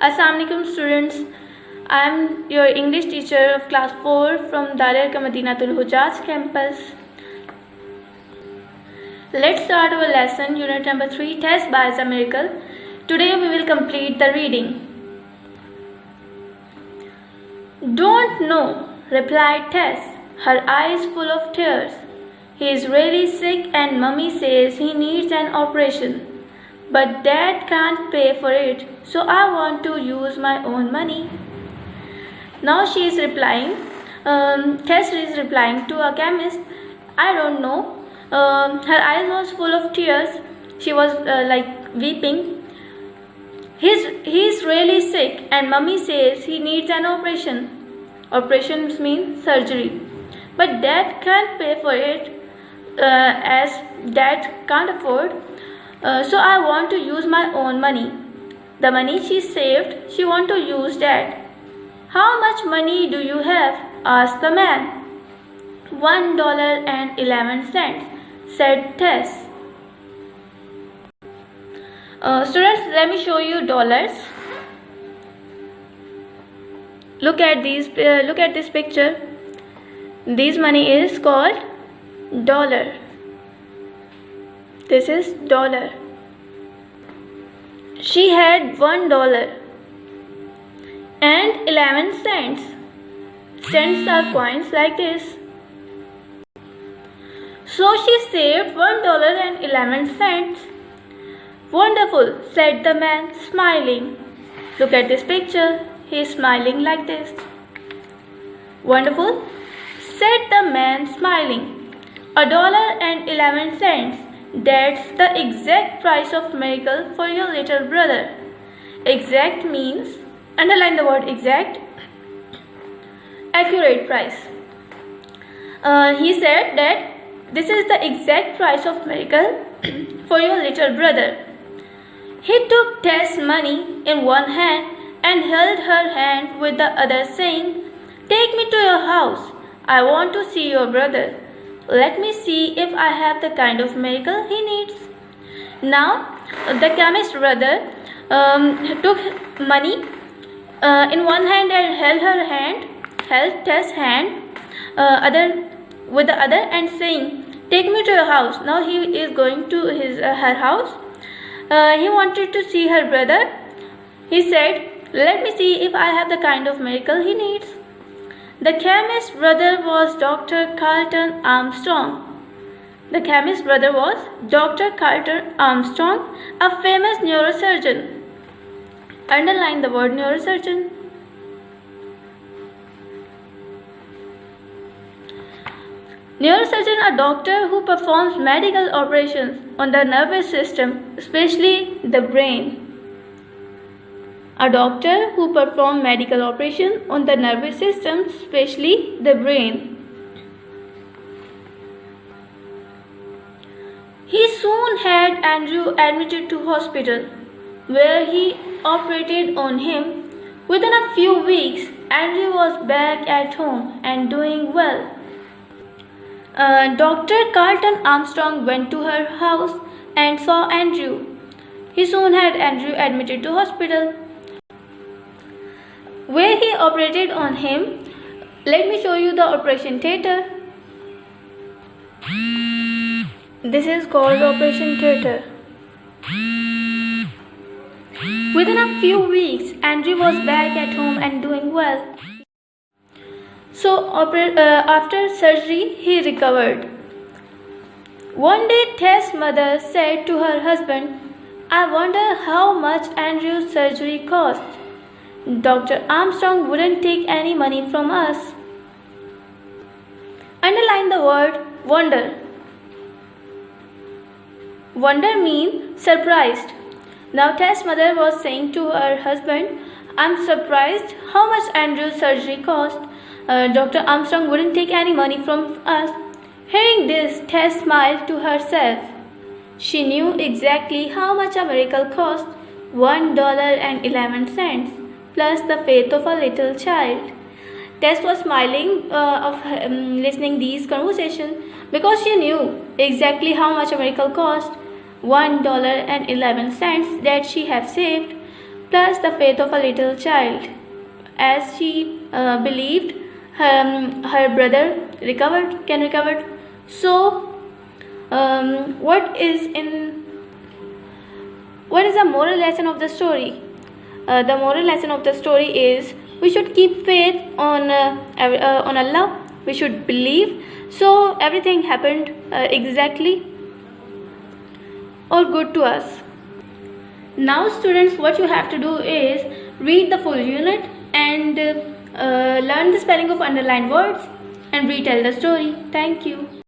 Assalamualaikum students. I am your English teacher of class 4 from Darul Madinatul Hujaj campus. Let's start our lesson unit number 3, Tess buys a miracle. Today we will complete the reading. Don't know, replied Tess, her eyes full of tears. He is really sick and mummy says he needs an operation. But dad can't pay for it, so I want to use my own money. Now she is replying, Tess is replying to a chemist, I don't know. Her eyes was full of tears. She was weeping. He's really sick and mummy says he needs an operation. Operations mean surgery. But dad can't pay for it as dad can't afford. So I want to use my own money. The money she saved, she want to use that. How much money do you have? Asked the man. $1.11, said Tess. Students, let me show you dollars. Look at this picture. This money is called dollar. This is dollar. She had $1 and 11 cents. Cents are coins like this. So she saved $1.11. Wonderful, said the man, smiling. Look at this picture. He is smiling like this. Wonderful, said the man, smiling. $1.11. That's the exact price of miracle for your little brother. Exact means, underline the word exact, accurate price. He said that this is the exact price of miracle for your little brother. He took Tess' money in one hand and held her hand with the other, saying, Take me to your house. I want to see your brother. Let me see if I have the kind of miracle he needs. Now, the chemist brother took money in one hand and held Tess' hand with the other and saying, Take me to your house. Now he is going to her house. He wanted to see her brother. He said, Let me see if I have the kind of miracle he needs. The chemist's brother was Dr. Carlton Armstrong. The chemist's brother was Dr. Carlton Armstrong, a famous neurosurgeon. Underline the word neurosurgeon. Neurosurgeon, a doctor who performs medical operations on the nervous system, especially the brain. A doctor who performs medical operations on the nervous system, especially the brain. He soon had Andrew admitted to hospital, where he operated on him. Within a few weeks, Andrew was back at home and doing well. Dr. Carlton Armstrong went to her house and saw Andrew. He soon had Andrew admitted to hospital, where he operated on him. Let me show you the operation theatre. This is called operation theatre. Within a few weeks, Andrew was back at home and doing well. So after surgery, he recovered. One day, Tess' mother said to her husband, I wonder how much Andrew's surgery cost. Dr. Armstrong wouldn't take any money from us. Underline the word wonder. Wonder means surprised. Now Tess' mother was saying to her husband, I'm surprised how much Andrew's surgery cost. Dr. Armstrong wouldn't take any money from us. Hearing this, Tess smiled to herself. She knew exactly how much a miracle cost, $1.11. Plus the faith of a little child. Tess was smiling listening these conversations because she knew exactly how much a miracle cost, $1.11 that she had saved. plus the faith of a little child. As she believed her brother can recover. So, what is the moral lesson of the story? The moral lesson of the story is we should keep faith on Allah. We should believe. So everything happened exactly or good to us. Now students, what you have to do is read the full unit and learn the spelling of underlined words and retell the story. Thank you.